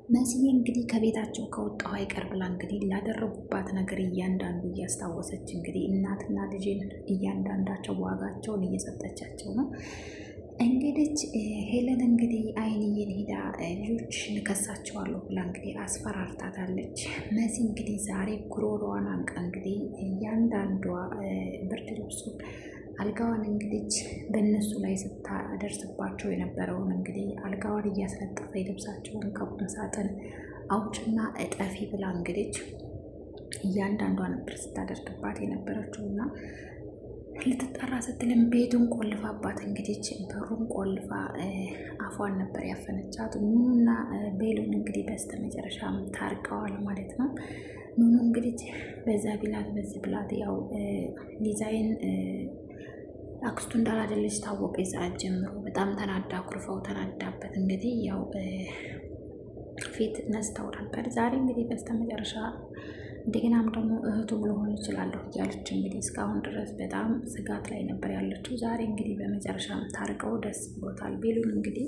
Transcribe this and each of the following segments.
መሲዬ እንግዲህ ከቤታቸው ከወጣሁ አይቀር ብላ እንግዲህ ላደረጉባት ነገር እያንዳንዱ እያስታወሰች እንግዲህ እናትና ልጅን እያንዳንዳቸው ዋጋቸውን እየሰጠቻቸው ነው። እንግዲህ ሄለን እንግዲህ አይንዬን ሄዳ ልጆችሽን እከሳቸዋለሁ ብላ እንግዲህ አስፈራርታታለች። መሲ እንግዲህ ዛሬ ጉሮሮዋን አንቃ እንግዲህ እያንዳንዷ ብርድ ልብሱ አልጋዋን እንግዲህ በእነሱ ላይ ስታደርስባቸው የነበረውን እንግዲህ አልጋዋን እያስነጠፈ የልብሳቸውን ከቁም ሳጥን አውጭና እጠፊ ብላ እንግዲህ እያንዳንዷ ነበር ስታደርግባት የነበረችው እና ልትጠራ ስትልም ቤቱን ቆልፋባት እንግዲህ በሩን ቆልፋ አፏን ነበር ያፈነቻት። ኑኑና ቤሉን እንግዲህ በስተ መጨረሻም ታርቀዋል ማለት ነው። ኑኑ እንግዲህ በዛ ቢላት በዚህ ብላት ያው ሊዛይን አክስቱ እንዳላደለች ታወቀ። ሰዓት ጀምሮ በጣም ተናዳ ኩርፋው ተናዳበት እንግዲህ ያው ፊት ነስተው ነበር። ዛሬ እንግዲህ በስተመጨረሻ እንደገናም ደግሞ እህቱ ልሆን ይችላለሁ እያለች እንግዲህ እስካሁን ድረስ በጣም ስጋት ላይ ነበር ያለችው። ዛሬ እንግዲህ በመጨረሻም ታርቀው ደስ ብሎታል። ቤሉን እንግዲህ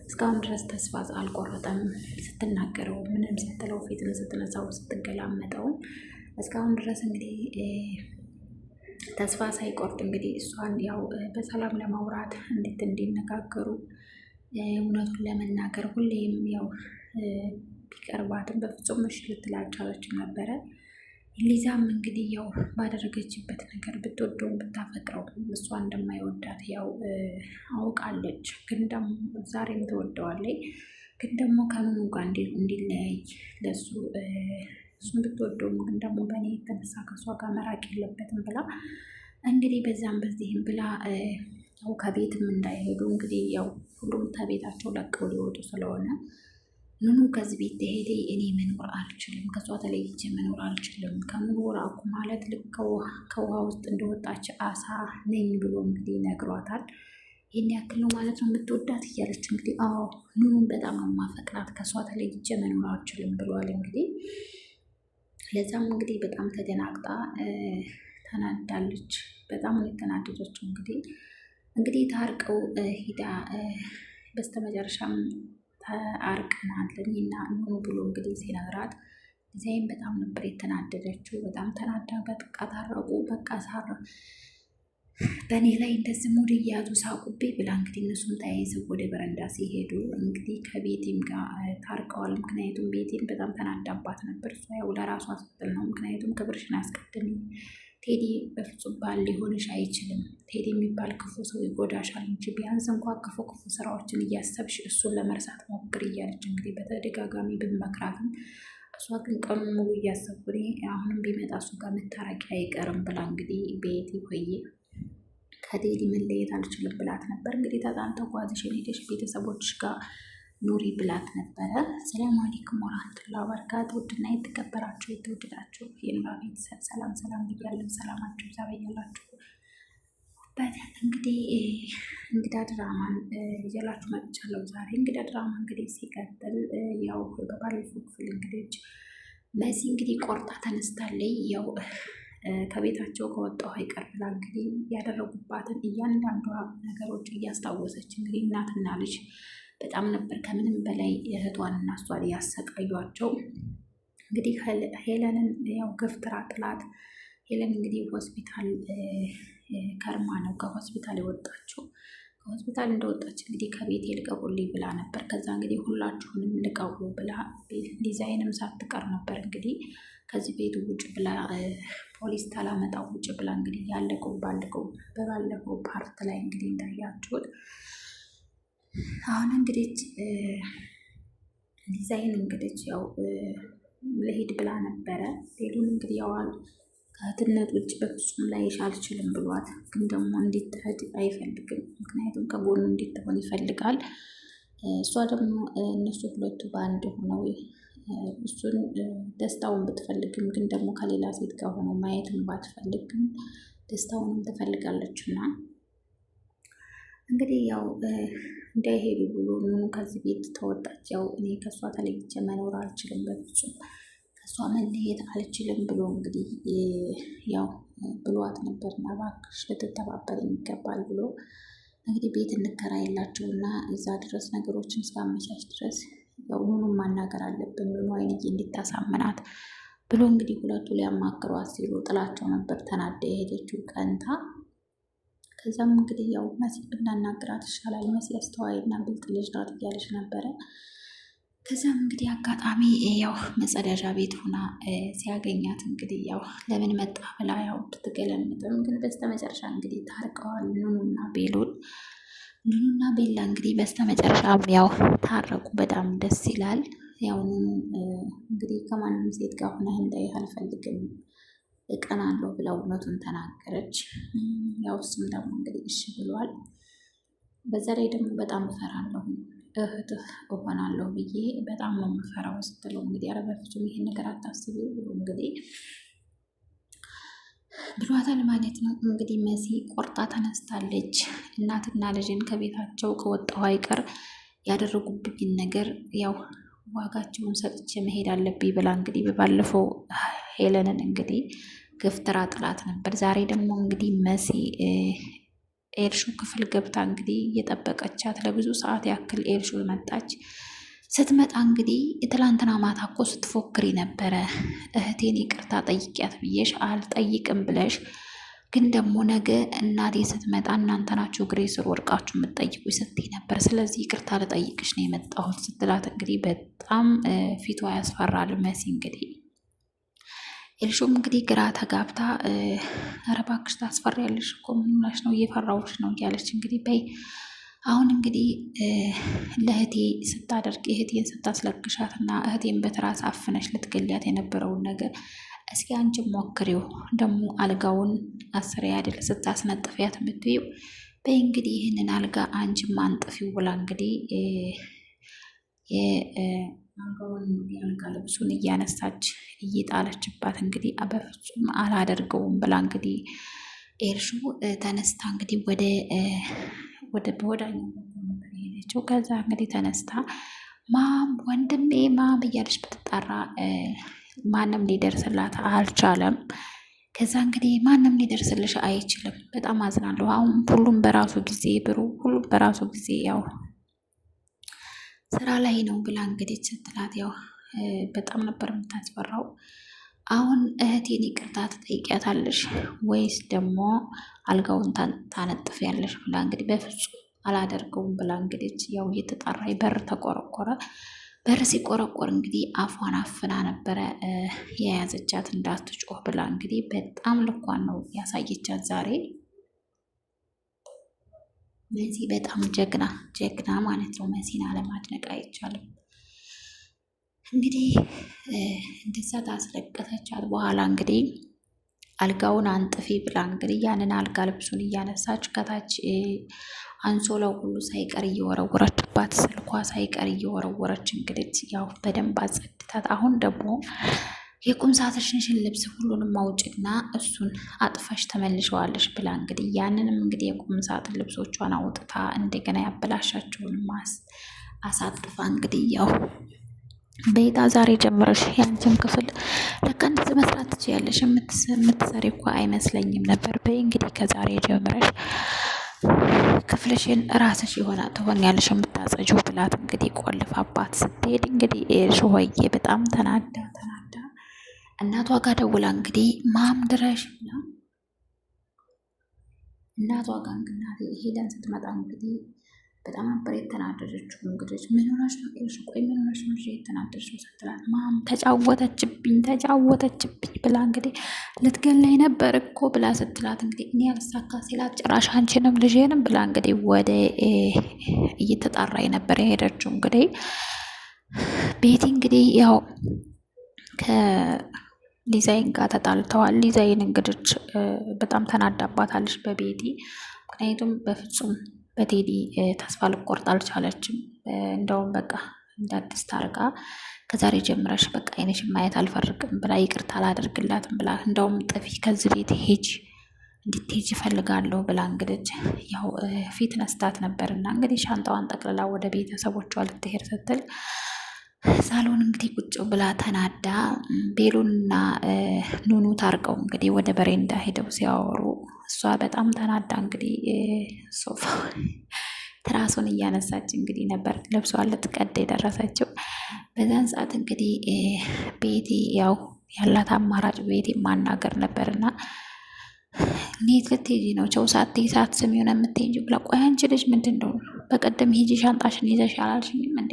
እስካሁን ድረስ ተስፋ አልቆረጠም። ስትናገረው ምንም ስትለው ፊትን ስትነሳው ስትገላመጠው እስካሁን ድረስ እንግዲህ ተስፋ ሳይቆርጥ እንግዲህ እሷን ያው በሰላም ለማውራት እንዲነጋገሩ እውነቱን ለመናገር ሁሌም ያው ቢቀርባትም በፍጹም እሺ ልትል አልቻለችም ነበረ። ሊዛም እንግዲህ ያው ባደረገችበት ነገር ብትወደውም ብታፈቅረው እሷ እንደማይወዳት ያው አውቃለች። ግን ደግሞ ዛሬም ትወደዋለች። ግን ደግሞ ከምኑ ጋር እንዲለያይ ለሱ እሱን ብትወደውም ግን ደግሞ በእኔ የተነሳ ከእሷ ጋር መራቅ የለበትም ብላ እንግዲህ በዛም በዚህም ብላ ያው ከቤትም እንዳይሄዱ እንግዲህ ያው ሁሉም ከቤታቸው ለቀው ሊወጡ ስለሆነ ኑኑ ከዚህ ቤት ተሄደ እኔ መኖር አልችልም፣ ከሷ ተለይቼ መኖር አልችልም፣ ከኑኑ ራቁ ማለት ልክ ከውሃ ውስጥ እንደወጣች አሳ ነኝ ብሎ እንግዲህ ነግሯታል። ይህን ያክል ነው ማለት ነው የምትወዳት እያለች እንግዲህ አዎ ኑኑን በጣም ነው የማፈቅራት፣ ከሷ ተለይቼ መኖር አልችልም ብሏል። እንግዲህ ለዛም እንግዲህ በጣም ተደናግጣ ተናዳለች። በጣም ነው የተናደደችው። እንግዲህ ታርቀው ሂዳ በስተመጨረሻም ተአርቀናል እኔና ኑኑ ብሎ እንግዲህ ሲነግራት ጊዜም በጣም ነበር የተናደደችው። በጣም ተናዳ በቃ ታረቁ፣ በቃ ሳረ በእኔ ላይ እንደዚህ ሙድ እያዙ ሳቁብኝ ብላ እንግዲህ እነሱም ተያይዘው ወደ በረንዳ ሲሄዱ እንግዲህ ከቤቴም ጋር ታርቀዋል። ምክንያቱም ቤቴም በጣም ተናዳባት ነበር። እሷ ያው ለራሷ ስትል ነው። ምክንያቱም ክብርሽን አስቀድሚ፣ ቴዲ በፍጹም ባል ሊሆንሽ አይችልም። ቴዲ የሚባል ክፉ ሰው ይጎዳሻል እንጂ ቢያንስ እንኳ ክፉ ስራዎችን እያሰብሽ እሱን ለመርሳት ሞክር እያለች እንግዲህ በተደጋጋሚ ብመክራትም እሷ ግን ቀኑ ሙሉ እያሰብኩ አሁንም ቢመጣ እሱ ጋር መታረቂ አይቀርም ብላ እንግዲህ ቤቲ ሆዬ ከቴዲ መለየት አልችልም ብላት ነበር። እንግዲህ ተጣልተው ጓዝሽን ሄደሽ ቤተሰቦችሽ ጋር ኑሪ ብላት ነበረ። ሰላም አለይኩም ወራህመቱላሂ ወበረካቱ። ውድና የተከበራችሁ የተወደዳችሁ የኑራ ቤተሰብ ሰላም ሰላም ብያለሁ። ሰላማችሁ ይብዛ በያላችሁበት። እንግዲህ እንግዳ ድራማን ይዤላችሁ መጥቻለሁ ዛሬ። እንግዳ ድራማ እንግዲህ ሲቀጥል ያው በባለፈው ክፍል እንግዲህ መሲ እንግዲህ ቆርጣ ተነስታለች። ያው ከቤታቸው ከወጣሁ አይቀር ብላ እንግዲህ ያደረጉባትን እያንዳንዷ ነገሮች እያስታወሰች እንግዲህ እናትና ልጅ በጣም ነበር ከምንም በላይ እህቷን እና እሷን ያሰቃዩቸው። እንግዲህ ሄለንን ያው ገፍትራ ጥላት ሄለን እንግዲህ ሆስፒታል ከርማ ነው ከሆስፒታል የወጣችው። ከሆስፒታል እንደወጣች እንግዲህ ከቤት ልቀቁልኝ ብላ ነበር። ከዛ እንግዲህ ሁላችሁንም ልቀቁ ብላ ዲዛይንም ሳትቀር ነበር እንግዲህ ከዚህ ቤት ውጭ ብላ ፖሊስ ታላመጣው ውጭ ብላ እንግዲህ በባለፈው ፓርት ላይ እንግዲህ እንዳያችሁት አሁን እንግዲህ ዲዛይን እንግዲህ ያው ለሄድ ብላ ነበረ። ሌሉን እንግዲህ ያዋል ከእህትነት ውጭ በፍጹም ላይሽ አልችልም ብሏት፣ ግን ደግሞ እንዲትሄድ አይፈልግም። ምክንያቱም ከጎኑ እንዲትሆን ይፈልጋል። እሷ ደግሞ እነሱ ሁለቱ በአንድ ሆነው እሱን ደስታውን ብትፈልግም ግን ደግሞ ከሌላ ሴት ጋር ሆነው ማየትን ባትፈልግም ደስታውንም ትፈልጋለች እና እንግዲህ ያው እንዳይሄዱ ብሎ ኑኑ ከዚህ ቤት ተወጣች። ያው እኔ ከእሷ ተለይቼ መኖር አልችልም፣ በፍጹም ከእሷ መለየት አልችልም ብሎ እንግዲህ ያው ብሏት ነበር። እና እባክሽ ልትተባበር ይገባል ብሎ እንግዲህ ቤት እንከራይላቸው እና እዛ ድረስ ነገሮችን እስካመቻች ድረስ ያው ኑኑን ማናገር አለብን ኑኑ አይንዬ እንዲታሳምናት ብሎ እንግዲህ ሁለቱ ሊያማክሯት ሲሉ ጥላቸው ነበር ተናዳ የሄደችው ቀንታ። ከዛም እንግዲህ ያው መሲ ብናናግራት ይሻላል መሲ አስተዋይና ብልጥ ልጅ ናት እያለች ነበረ። ከዛም እንግዲህ አጋጣሚ ያው መጸዳጃ ቤት ሆና ሲያገኛት እንግዲህ ያው ለምን መጣ ብላ ያው ብትገለምጥም ግን በስተመጨረሻ እንግዲህ ታርቀዋል ኑኑና ቤላ እንግዲህ በስተመጨረሻም ያው ታረቁ። በጣም ደስ ይላል። ያው ኑኑ እንግዲህ ከማንም ሴት ጋር ሆነህ እንዳይህ አልፈልግም እቀናለሁ ብላ እውነቱን ተናገረች። ያው እሱም ደግሞ እንግዲህ እሺ ብሏል። በዛ ላይ ደግሞ በጣም እፈራለሁ እህትህ እሆናለሁ ብዬ በጣም ነው የምፈራው ስትለው እንግዲህ ኧረ በፍጹም ይሄን ነገር አታስቢ ብሎ እንግዲህ ብሏታል ማለት ነው። እንግዲህ መሲ ቆርጣ ተነስታለች። እናትና ልጅን ከቤታቸው ከወጣሁ አይቀር ያደረጉብኝን ነገር ያው ዋጋቸውን ሰጥቼ መሄድ አለብኝ ብላ እንግዲህ በባለፈው ሄለንን እንግዲህ ገፍትራ ጥላት ነበር። ዛሬ ደግሞ እንግዲህ መሲ ኤልሹ ክፍል ገብታ እንግዲህ እየጠበቀቻት ለብዙ ሰዓት ያክል ኤልሹ መጣች። ስትመጣ እንግዲህ የትላንትና ማታ እኮ ስትፎክሪ ነበረ እህቴን ይቅርታ ጠይቂያት ብዬሽ አልጠይቅም ብለሽ ግን ደግሞ ነገ እናቴ ስትመጣ እናንተ ናችሁ እግሬ ስር ወድቃችሁ የምትጠይቁ ስትይ ነበር። ስለዚህ ይቅርታ ልጠይቅሽ ነው የመጣሁት ስትላት እንግዲህ በጣም ፊቷ ያስፈራል። መሲ እንግዲህ ኤልሹም እንግዲህ ግራ ተጋብታ ኧረ እባክሽ ታስፈሪያለሽ እኮ ምን ሆነሽ ነው እየፈራሁሽ ነው እያለች እንግዲህ በይ አሁን እንግዲህ ለእህቴ ስታደርግ እህቴን ስታስለቅሻት እና እህቴን በትራስ አፍነሽ ልትገሊያት የነበረውን ነገር እስኪ አንቺም ሞክሪው ደግሞ አልጋውን አስሬ አይደል ስታስነጥፊያት የምትይው በይ እንግዲህ ይህንን አልጋ አንቺም አንጥፊው ብላ እንግዲህ የአልጋውን የአልጋ ልብሱን እያነሳች እየጣለችባት እንግዲህ በፍጹም አላደርገውም ብላ እንግዲህ ኤልሹ ተነስታ እንግዲህ ወደ በወዳኛው ነበር የሄደችው። ከዛ እንግዲህ ተነስታ ማም ወንድሜ ማም እያለች ብትጠራ ማንም ሊደርስላት አልቻለም። ከዛ እንግዲህ ማንም ሊደርስልሽ አይችልም፣ በጣም አዝናለሁ። አሁን ሁሉም በራሱ ጊዜ ሁሉም በራሱ ጊዜ ያው ስራ ላይ ነው ብላ እንግዲህ ስትላት ያው በጣም ነበር የምታስፈራው። አሁን እህቴን ይቅርታ ትጠይቂያታለሽ ወይስ ደግሞ አልጋውን ታነጥፊያለሽ ብላ እንግዲህ በፍጹም አላደርገውም ብላ እንግዲህ ያው እየተጣራይ በር ተቆረቆረ። በር ሲቆረቆር እንግዲህ አፏን አፍና ነበረ የያዘቻት እንዳትጮህ ብላ እንግዲህ በጣም ልኳን ነው ያሳየቻት ዛሬ። መሲ በጣም ጀግና ማለት ነው። መሲን አለማድነቅ አይቻልም። እንግዲህ እንደዛ ታስለቀሰቻት በኋላ እንግዲህ አልጋውን አንጥፊ ብላ እንግዲህ ያንን አልጋ ልብሱን እያነሳች ከታች አንሶላው ሁሉ ሳይቀር እየወረወረችባት ስልኳ ሳይቀር እየወረወረች እንግዲህ ያው በደንብ አጸድታት። አሁን ደግሞ የቁም ሳጥንሽን ልብስ ሁሉንም አውጭና እሱን አጥፈሽ ተመልሸዋለሽ ብላ እንግዲህ ያንንም እንግዲህ የቁም ሳጥን ልብሶቿን አውጥታ እንደገና ያበላሻቸውን አሳጥፋ እንግዲህ ያው ቤታ ዛሬ ጀምረሽ ያንቺን ክፍል ለካ እንደዚህ መስራት ትችያለሽ፣ የምትሰሪ እኮ አይመስለኝም ነበር። በይ እንግዲህ ከዛሬ ጀምረሽ ክፍልሽን ራስሽ የሆነ ትሆኛለሽ የምታጸጂው ብላት እንግዲህ ቆልፋባት ስትሄድ እንግዲህ ሾሆዬ በጣም ተናዳ እናቷ ጋር ደውላ እንግዲህ ማም ድረሽ ብላ እናቷ ጋር እንግዲህ ሄደን ስትመጣ እንግዲህ በጣም ነበር የተናደደችው። እንግዲህ ምን ሆነሽ ነው ኤልሹ? ቆይ ምን ሆነሽ ነው የተናደድሽው ስትላት ማም ተጫወተችብኝ ብላ እንግዲህ ልትገለኝ ነበር እኮ ብላ ስትላት እንግዲህ እኔ ያልሳካ ሲላት ጭራሽ አንቺንም ልጄንም ብላ እንግዲህ ወደ እየተጣራ የነበረ የሄደችው እንግዲህ ቤቲ እንግዲህ ያው ከሊዛይን ጋር ተጣልተዋል። ሊዛይን እንግዲህ በጣም ተናዳባታለች በቤቲ ምክንያቱም በፍጹም በቴዲ ተስፋ ልቆርጥ አልቻለችም። እንደውም በቃ እንደ አዲስ ታርጋ ከዛሬ ጀምረሽ በቃ አይነሽን ማየት አልፈርግም ብላ ይቅርታ አላደርግላትም ብላ እንደውም ጥፊ ከዚህ ቤት ሄጅ እንድትሄጅ እፈልጋለሁ ብላ እንግዲህ ያው ፊት ነስታት ነበርና እንግዲህ ሻንጣዋን ጠቅልላ ወደ ቤተሰቦቿ ልትሄድ ስትል ሳሎን እንግዲህ ቁጭ ብላ ተናዳ ቤሉንና ኑኑ ታርቀው እንግዲህ ወደ በሬንዳ ሄደው ሲያወሩ እሷ በጣም ተናዳ እንግዲህ ሶፋ ትራሱን እያነሳች እንግዲህ ነበር ልብሷን ልትቀድ የደረሰችው። በዛን ሰዓት እንግዲህ ቤቲ ያው ያላት አማራጭ ቤቲ ማናገር ነበርና ኔት ልትሄጂ ነው ቸው ሳትይ ሳትስሚ ሆነ የምትሄጂ ብላ ቆይ አንቺ ልጅ ምንድን ነው በቀደም ሂጂ ሻንጣሽን ይዘሽ አላልሽኝም እንዴ?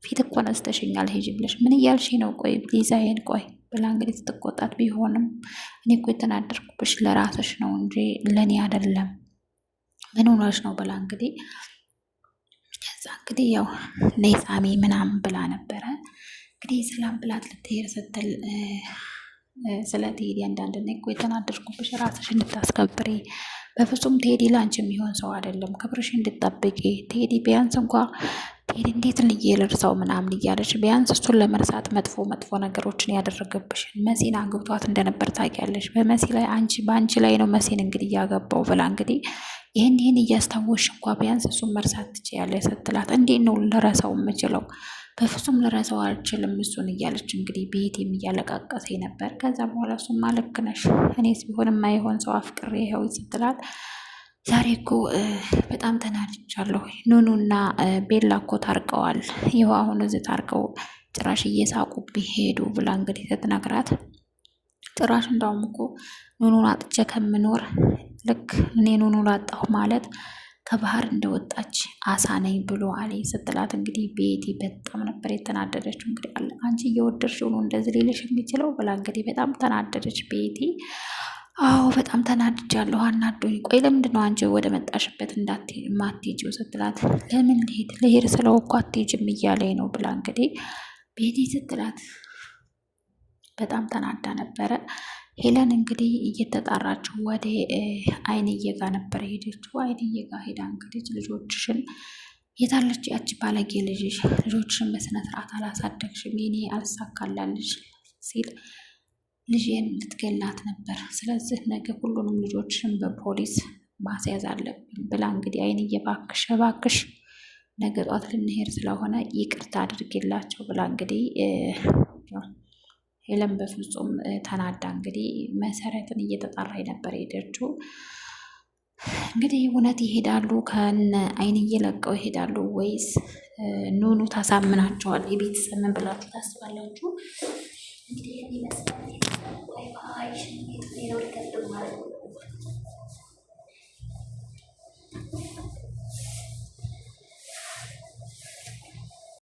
ፊት እኮ ነስተሽኛል ሂጂ ብለሽ ምን እያልሽ ነው? ቆይ ሊዛዬን ቆይ ብላ እንግዲህ ስትቆጣት ቢሆንም እኔ እኮ የተናደርኩብሽ ለራስሽ ነው እንጂ ለእኔ አይደለም ምን ሆነሽ ነው ብላ እንግዲህ ከዛ እንግዲህ ያው ነይ ሳሚ ምናምን ብላ ነበረ እንግዲህ ሰላም ብላት ልትሄድ ስትል ስለ ቴዲ አንዳንድ እኮ የተናደድኩብሽ ራስሽ እንድታስከብሪ በፍጹም ቴዲ ላንቺ የሚሆን ሰው አይደለም፣ ክብርሽ እንድጠብቂ ቴዲ ቢያንስ እንኳ ቴዲ እንዴት ልዬ ልርሳው ምናምን እያለች ቢያንስ እሱን ለመርሳት መጥፎ መጥፎ ነገሮችን ያደረገብሽን መሲን አግብቷት እንደነበር ታውቂያለሽ። በመሲ ላይ በአንቺ ላይ ነው መሲን እንግዲህ እያገባው ብላ እንግዲህ ይህን እያስታወሽ እንኳ ቢያንስ እሱን መርሳት ትችያለሽ ስትላት እንዴት ነው ልረሳው የምችለው? በፍጹም ልረሳው አልችልም እሱን እያለች እንግዲህ ቤቴም እያለቃቀሰ ነበር። ከዛ በኋላ እሱማ ልክ ነሽ፣ እኔስ ቢሆን የማይሆን ሰው አፍቅሬ ይኸው ስትላት ዛሬ እኮ በጣም ተናድጃለሁ። ኑኑና ቤላ እኮ ታርቀዋል። ይኸው አሁን እዚህ ታርቀው ጭራሽ እየሳቁብኝ ሄዱ ብላ እንግዲህ ስትነግራት ጭራሽ እንዳውም እኮ ኑኑን አጥቼ ከምኖር ልክ እኔ ኑኑን አጣሁ ማለት ከባህር እንደወጣች አሳ ነኝ ብሎ አለኝ ስትላት እንግዲህ ቤቲ በጣም ነበር የተናደደችው። እንግዲህ አንቺ እየወደድሽው ነው እንደዚህ ሌለሽ የሚችለው ብላ እንግዲህ በጣም ተናደደች ቤቲ። አዎ በጣም ተናድጃለሁ፣ አናዶኝ። ቆይ ለምንድን ነው አንቺ ወደ መጣሽበት ማትሄጂው ስትላት ለምን ልሄድ ስለው እኮ አትሄጂም እያለኝ ነው ብላ እንግዲህ ቤቲ ስትላት በጣም ተናዳ ነበረ። ሄለን እንግዲህ እየተጣራችው ወደ አይንዬ ጋ ነበር ሄደችው። አይንዬ ጋ ሄዳ እንግዲህ ልጆችሽን የታለች ያቺ ባለጌ ልጅሽ ልጆችሽን በስነ ስርዓት አላሳደግሽም የኔ አልሳካላለች ሲል ልጄን ልትገላት ነበር፣ ስለዚህ ነገ ሁሉንም ልጆችሽን በፖሊስ ማስያዝ አለብኝ ብላ እንግዲህ አይንዬ እባክሽ እባክሽ ነገ ጧት ልንሄድ ስለሆነ ይቅርታ አድርጌላቸው ብላ እንግዲህ ሄለን በፍጹም ተናዳ እንግዲህ መሰረትን እየተጣራ ነበር ሄደችው። እንግዲህ እውነት ይሄዳሉ ከነ አይንዬ ለቀው ይሄዳሉ ወይስ ኑኑ ታሳምናቸዋል? የቤተሰብ ምን ብላችሁ ታስባላችሁ? እንግዲህ ይመስላል